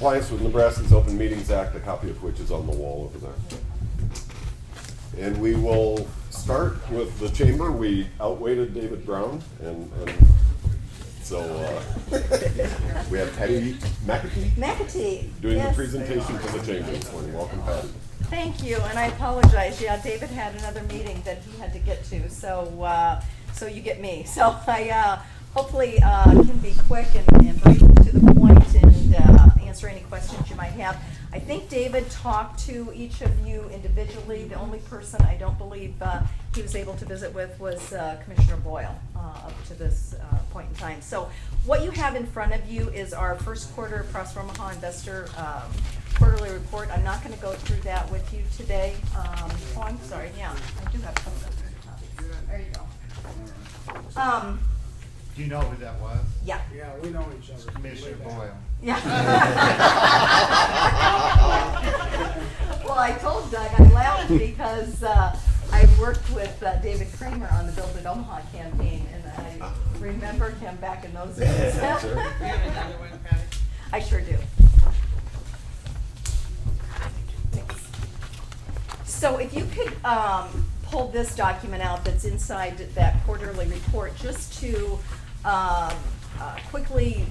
compliance with Nebraska's Open Meetings Act, a copy of which is on the wall over there. And we will start with the chamber. We outweighted David Brown, and so we have Patty McAtee doing the presentation for the chamber this morning. Welcome, Patty. Thank you, and I apologize. Yeah, David had another meeting that he had to get to, so so you get me. So I hopefully can be quick and brief to the point and answer any questions you might have. I think David talked to each of you individually. The only person I don't believe he was able to visit with was Commissioner Boyle up to this point in time. So what you have in front of you is our first quarter Prosper Omaha Investor quarterly report. I'm not going to go through that with you today. Oh, I'm sorry. Yeah, I do have some of those copies. There you go. Do you know who that was? Yeah. Yeah, we know each other. Commissioner Boyle. Yeah. Well, I told Doug I laughed because I worked with David Kramer on the Build It Omaha campaign, and I remember him back in those days. Sure. Do you have another one, Patty? I sure do. So if you could pull this document out that's inside that quarterly report, just to quickly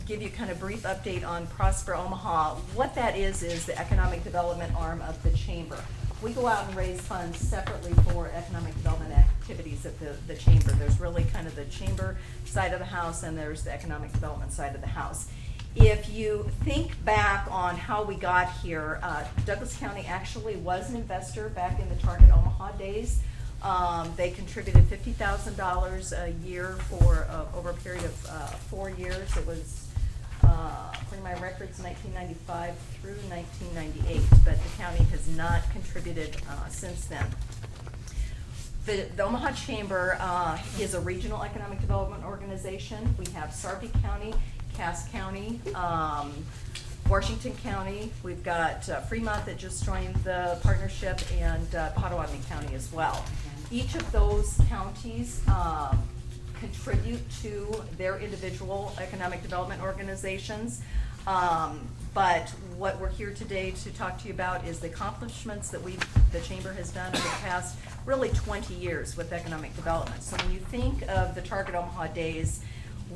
give you kind of brief update on Prosper Omaha. What that is the economic development arm of the chamber. We go out and raise funds separately for economic development activities at the chamber. There's really kind of the chamber side of the house, and there's the economic development side of the house. If you think back on how we got here, Douglas County actually was an investor back in the Target Omaha days. They contributed $50,000 a year for over a period of 4 years. It was, according to my records, 1995 through 1998, but the county has not contributed since then. The Omaha Chamber is a regional economic development organization. We have Sarpy County, Cass County, Washington County. We've got Fremont that just joined the partnership, and Potawatomi County as well. Each of those counties contribute to their individual economic development organizations. But what we're here today to talk to you about is the accomplishments that the Chamber has done over the past really 20 years with economic development. So when you think of the Target Omaha days,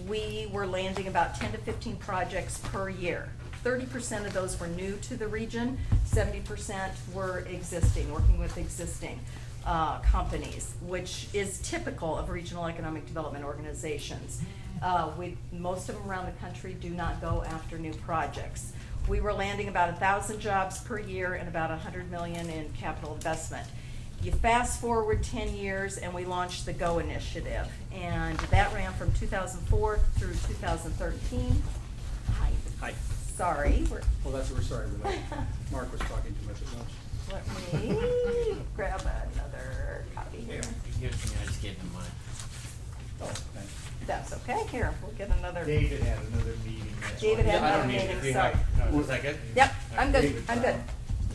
we were landing about 10 to 15 projects per year. 30% of those were new to the region, 70% were existing, working with existing companies, which is typical of regional economic development organizations. Most of them around the country do not go after new projects. We were landing about 1,000 jobs per year and about $100 million in capital investment. You fast forward 10 years and we launched the GO initiative, and that ran from 2004 through 2013. Hi. Sorry. Well, that's what we're sorry about. Mark was talking too much at lunch. Let me grab another copy here. You give it to me, I just gave him mine. Oh, thanks. That's okay. Here, we'll get another. David had another meeting. That's David why. had I another don't need meeting, it. We sorry. have, no, is that good? Yep, I'm good. David I'm good.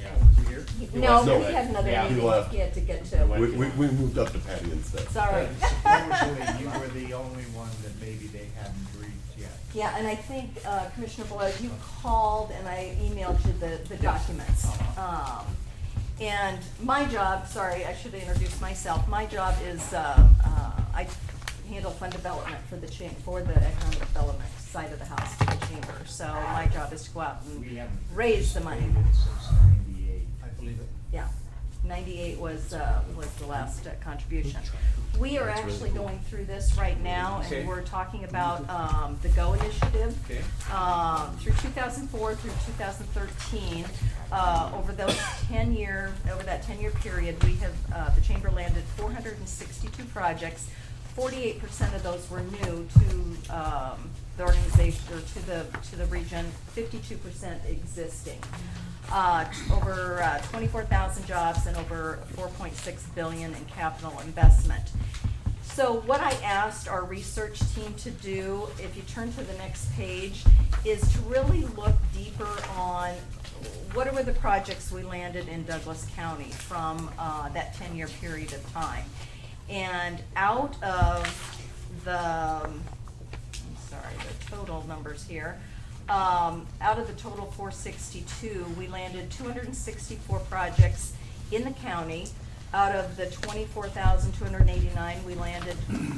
Yeah. Was he here? No, No, we had another yeah, he meeting left. he had to get to. We moved up to Patty instead. Sorry. Supposedly you were the only one that maybe they hadn't briefed yet. Yeah, and I think, Commissioner Boyle, you called and I emailed you the documents. And my job, sorry, I should have introduced myself. My job is, I handle fund development for the economic development side of the house for the chamber. So my job is to go out We and haven't raise the money. participated since '98. I believe it. Yeah, 98 was the last contribution. We are actually going through this right now, Okay. and we're talking about the GO initiative. Okay. Through 2004 through 2013, over that 10-year period, we have the chamber landed 462 projects. 48% of those were new to the organization or to the region. 52% existing. Over 24,000 jobs and over $4.6 billion in capital investment. So what I asked our research team to do, if you turn to the next page, is to really look deeper on what were the projects we landed in Douglas County from that 10-year period of time. And out of the, I'm sorry, the total numbers here, Out of the total 462, we landed 264 projects in the county. Out of the 24,289, we landed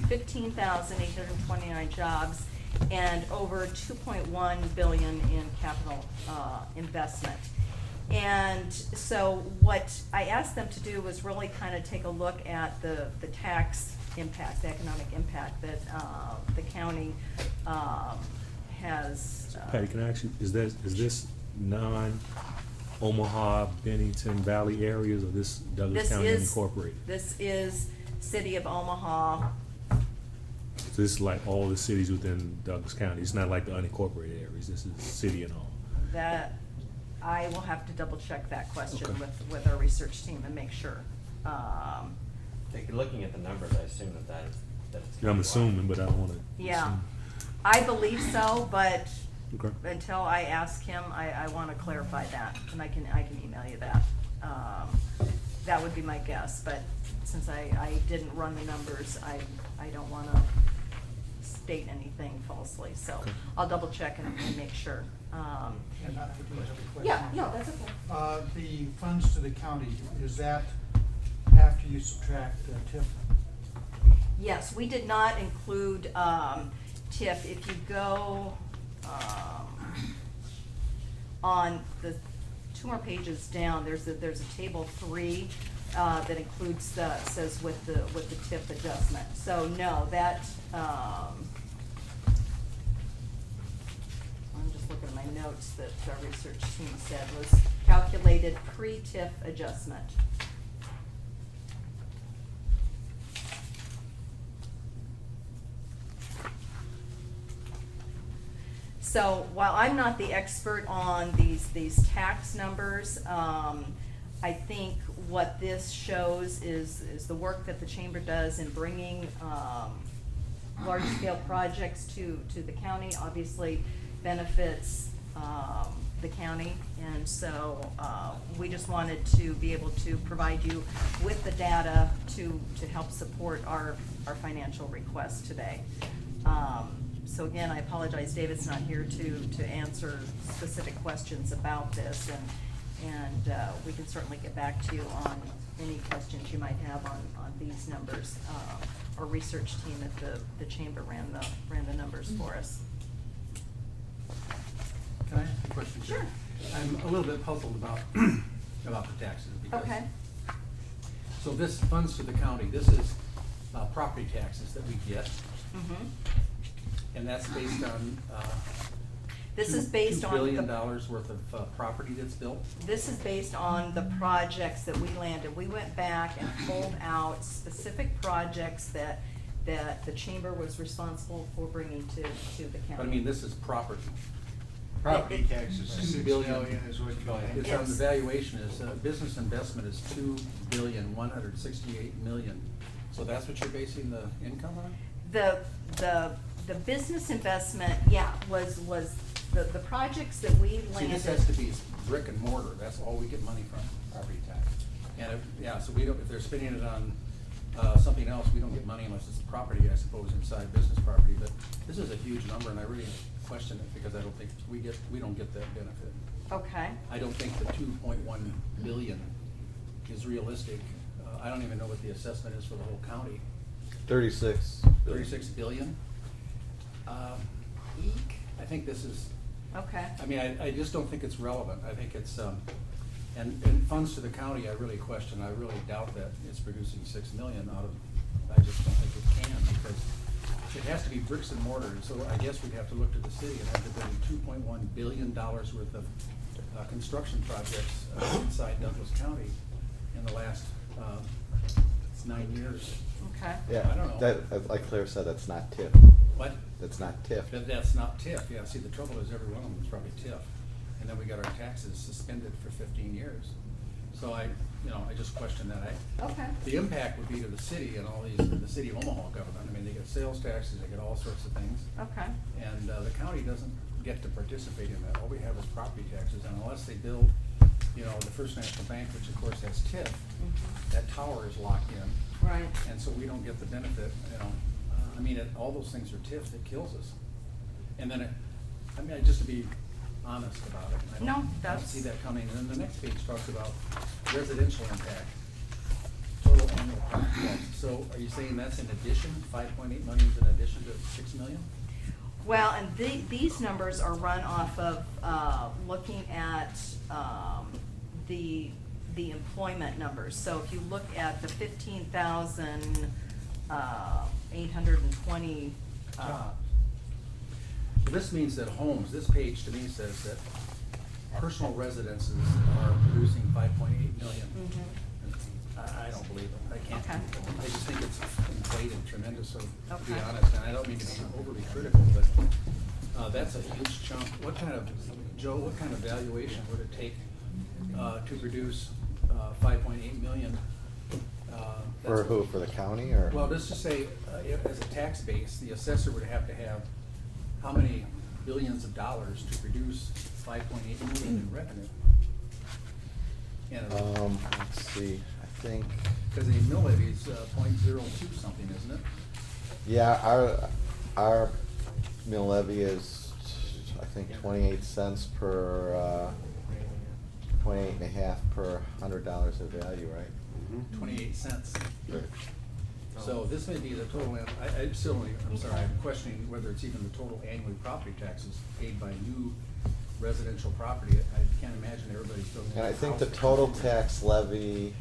15,829 jobs and over 2.1 billion in capital investment. And so what I asked them to do was really kind of take a look at the tax impact, the economic impact that the county has. Patty, can I ask you, is this non-Omaha, Bennington Valley areas, or this Douglas County unincorporated? This is City of Omaha. So this is like all the cities within Douglas County, it's not like the unincorporated areas, this is city and all? That, I will have to double check that question Okay. with our research team and make sure. Like, looking at the numbers, I assume that it's. I'm assuming, but I don't wanna. Yeah, assume. I believe so, but Okay. until I ask him, I want to clarify that, and I can email you that. That would be my guess, but since I didn't run the numbers, I don't want to state anything falsely, so Okay. I'll double check and make sure. And I do have a question. Yeah, no, that's okay. The funds to the county, is that after you subtract the TIF? Yes, we did not include TIF. If you go on the two more pages down, there's a table 3 that includes says with the TIF adjustment. So no, that I'm just looking at my notes that our research team said was calculated pre-TIF adjustment. So while I'm not the expert on these tax numbers, I think what this shows is the work that the chamber does in bringing large-scale projects to the county, obviously benefits the county. And so we just wanted to be able to provide you with the data to help support our financial request today. So again, I apologize, David's not here to answer specific questions about this, and we can certainly get back to you on any questions you might have on these numbers. Our research team at the chamber ran the numbers for us. Can I ask a question? Sure. I'm a little bit puzzled about, about the taxes because. Okay. So this funds to the county, this is property taxes that we get, Mhm. and that's based on, This is based on $2 billion the- worth of property that's built? This is based on the projects that we landed. We went back and pulled out specific projects that the chamber was responsible for bringing to the county. But I mean, this is property. Property taxes, $2 6 billion. million is what you pay. It's on the Yes. valuation is, business investment is $2,168,000,000. So that's what you're basing the income on? The business investment, yeah, was the projects that we See, landed. this has to be brick and mortar, that's all we get money from, property tax. And if, yeah, so we don't, if they're spending it on, something else, we don't get money unless it's property, I suppose, inside business property, but this is a huge number, and I really question it, because I don't think we don't get that benefit. Okay, I don't think the 2.1 billion is realistic. I don't even know what the assessment is for the whole county. 36. 36 billion? Eek. I think this is, okay. I mean, I just don't think it's relevant. I think it's, and funds to the county, I really question. I really doubt that it's producing 6 million out of, I just don't think it can, because it has to be bricks and mortar. And so I guess we'd have to look to the city and have to build $2.1 billion worth of construction projects inside Douglas County in the last 9 years. Okay. Yeah, I don't know. that, like Claire said, that's not TIF. What? That's not TIF. That's not TIF, yeah, see, the trouble is every one of them is probably TIF. And then we got our taxes suspended for 15 years. So I just question that. Okay. The impact would be to the city and all these, the city of Omaha government. I mean, they get sales taxes, they get all sorts of things. Okay. And the county doesn't get to participate in that. All we have is property taxes, and unless they build, the First National Bank, which of course has TIF, that tower is locked in. Right. And so we don't get the benefit, I mean, all those things are TIF that kills us. And then I mean, just to be honest about it. I don't- No, I don't that's- see that coming. And then the next page talks about residential impact, total annual property tax. So are you saying that's in addition, 5.8 million is in addition to 6 million? Well, and these numbers are run off of, looking at, the employment numbers. So if you look at the 15,820, Jobs. So this means that homes, this page to me says that personal residences are producing 5.8 million. I don't believe it. I can't. Okay. I just think it's inflated tremendously, to be Okay. honest, and I don't mean to be overly critical, but, that's a huge chunk. What kind of, Joe, what kind of valuation would it take, to produce, 5.8 million? For That's- who, for the county, or? Well, let's just say, as a tax base, the assessor would have to have how many billions of dollars to produce 5.8 million in revenue? And, Let's see, I think, because the mill levy is 0.02 something, isn't it? yeah, our mill levy is, I think, 28 cents per, 28.5 per $100 of value, right? 28 cents. Right. So this may be the total, I'm sorry, I'm questioning whether it's even the total annual property taxes paid by new residential property. I can't imagine everybody's building. And I a think the house. total tax levy